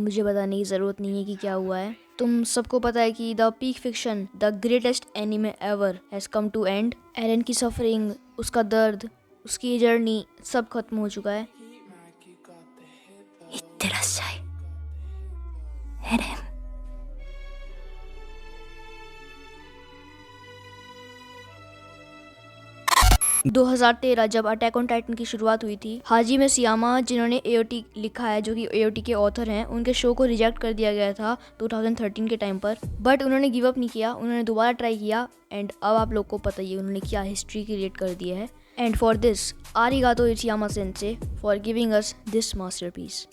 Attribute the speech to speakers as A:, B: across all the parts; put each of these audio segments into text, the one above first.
A: मुझे बताने की ज़रूरत नहीं है कि क्या हुआ है। तुम सबको पता है कि the peak fiction, the greatest anime ever has come to end. Eren की सफरिंग, उसका दर्द, उसकी जर्नी सब खत्म हो चुका है। 2013 जब अटैक ऑन टाइटन की शुरुआत हुई थी, हाजिमे सियामा जिन्होंने एओटी लिखा है, जो कि एओटी के ऑथर हैं, उनके शो को रिजेक्ट कर दिया गया था 2013 के टाइम पर। बट उन्होंने गिव अप नहीं किया, उन्होंने दोबारा ट्राई किया एंड अब आप लोग को पता ही है उन्होंने क्या हिस्ट्री क्रिएट कर दी है। एंड फॉर दिस आरिगातो इचियामा सेंसे for giving us this masterpiece.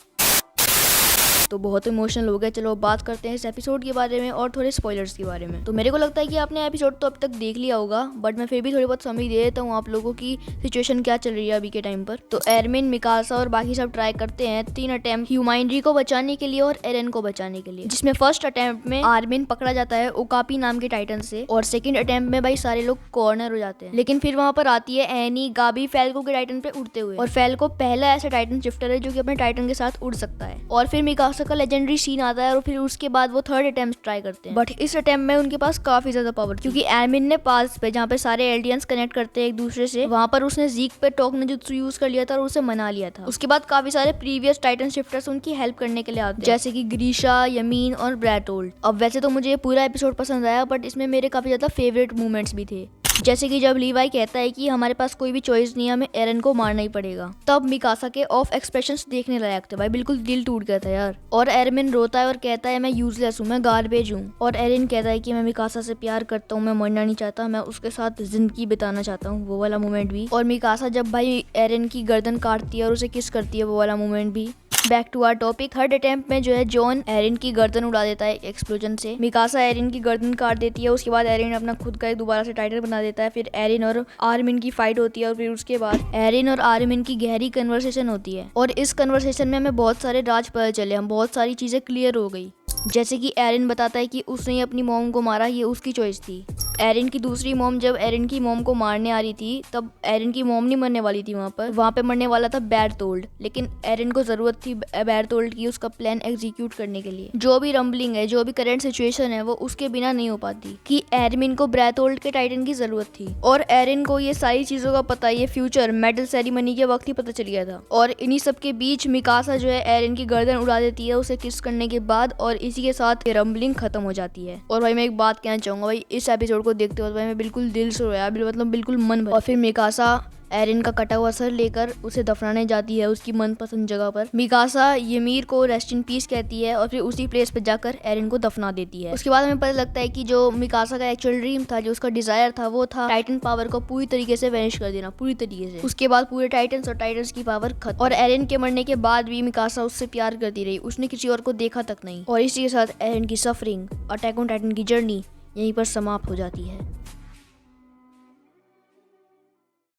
A: तो बहुत इमोशनल हो गया। चलो बात करते हैं इस एपिसोड के बारे में और थोड़े स्पॉयलर्स के बारे में। तो मेरे को लगता है कि आपने एपिसोड तो अब तक देख लिया होगा, बट मैं फिर भी थोड़ी बहुत समझ दे देता हूँ आप लोगों की सिचुएशन क्या चल रही है अभी के टाइम पर। तो एरमिन, मिकासा और बाकी सब ट्राई करते हैं 3 अटेम्प्ट ह्यूमाइनरी को बचाने के लिए और एरन को बचाने के लिए, जिसमें फर्स्ट अटेम्प्ट में आर्मिन पकड़ा जाता है ओकापी नाम के टाइटन से, और सेकंड अटेम्प्ट में भाई सारे लोग कॉर्नर हो जाते हैं। लेकिन फिर वहां पर आती है एनी, गाबी फैल्को के टाइटन पे उड़ते हुए, और फैल्को पहला ऐसा टाइटन शिफ्टर है जो कि अपने टाइटन के साथ उड़ सकता है। और फिर मिकासा का लेजेंडरी सीन आता है और फिर उसके बाद वो थर्ड अटेम्प्ट ट्राई करते हैं। बट इस अटेम्प्ट में उनके पास काफी ज्यादा पावर, क्योंकि एरमिन ने पास पे जहाँ पे सारे एल्डियंस कनेक्ट करते हैं एक दूसरे से, वहां पर उसने जीक पे टॉक नेजुत्सु यूज कर लिया था और उसे मना लिया था। उसके बाद काफी सारे प्रीवियस टाइटन शिफ्टर्स उनकी हेल्प करने के लिए आते हैं, जैसे कि ग्रीशा, यमीन और ब्रैटोल्ड। अब वैसे तो मुझे ये पूरा एपिसोड पसंद आया, बट इसमें मेरे काफी ज्यादा फेवरेट मोमेंट्स भी थे, जैसे कि जब लीवाई कहता है कि हमारे पास कोई भी चॉइस नहीं है, हमें एरन को मारना ही पड़ेगा। तब मिकासा के ऑफ एक्सप्रेशंस देखने लायक थे भाई, बिल्कुल दिल टूट गया था यार। और एरमिन रोता है और कहता है मैं यूजलेस हूँ, मैं गार्बेज हूँ। और एरन कहता है कि मैं मिकासा से प्यार करता हूँ, मैं मरना नहीं चाहता, मैं उसके साथ जिंदगी बिताना चाहता हूँ, वो वाला मोमेंट भी। और मिकासा जब भाई एरन की गर्दन काटती है और उसे किस करती है, वो वाला मोमेंट भी। Back to our topic, third attempt में जो है जॉन एरिन की गर्दन उड़ा देता है एक्सप्लोजन से। मिकासा एरिन की गर्दन काट देती है, उसके बाद एरिन अपना खुद का एक दोबारा से टाइटन बना देता है। फिर एरिन और आर्मिन की फाइट होती है और फिर उसके बाद एरिन और आर्मिन की गहरी कन्वर्सेशन होती है, और इस कन्वर्सेशन में हमें बहुत सारे राज पता चले, हम बहुत सारी चीजें क्लियर हो गई। जैसे कि एरिन बताता है कि उसने अपनी मॉम को मारा, ये उसकी चॉइस थी। एरिन की दूसरी मॉम जब एरिन की मॉम को मारने आ रही थी, तब एरिन की मॉम नहीं मरने वाली थी, वहां पे मरने वाला था बैरतोल्ड। लेकिन एरिन को जरूरत थी बैरतोल्ड की उसका प्लान एग्जीक्यूट करने के लिए। जो भी रंबलिंग है, जो भी करंट सिचुएशन है, वो उसके बिना नहीं हो पाती, कि एरमिन को बैरतोल्ड के टाइटन की जरूरत थी। और एरिन को ये सारी चीजों का पता, ये फ्यूचर मेडल सेरेमनी के वक्त ही पता चल गया था। और इन्हीं सब के बीच मिकासा जो है एरिन की गर्दन उड़ा देती है उसे किस करने के बाद, और इसी के साथ रंबलिंग खत्म हो जाती है। और भाई मैं एक बात कहना चाहूंगा, भाई इस एपिसोड को देखते हो भाई मैं बिल्कुल दिल से रोया, मतलब बिल्कुल मन भर। और फिर मिकासा एरिन का कटा हुआ सर लेकर उसे दफनाने जाती है उसकी मनपसंद जगह पर। मिकासा यमीर को रेस्ट इन पीस कहती है और फिर उसी प्लेस पर जाकर एरिन को दफना देती है। उसके बाद हमें पता लगता है कि जो मिकासा का एक्चुअल ड्रीम था, जो उसका डिजायर था, वो था टाइटन पावर को पूरी तरीके से वैनिश कर देना, पूरी तरीके से। उसके बाद पूरे टाइटन्स और टाइटन्स की पावर खत्म। और एरिन के मरने के बाद भी मिकासा उससे प्यार करती रही, उसने किसी और को देखा तक नहीं। और इसी के साथ एरिन की सफरिंग, अटैक ऑन टाइटन की जर्नी यहीं पर समाप्त हो जाती है।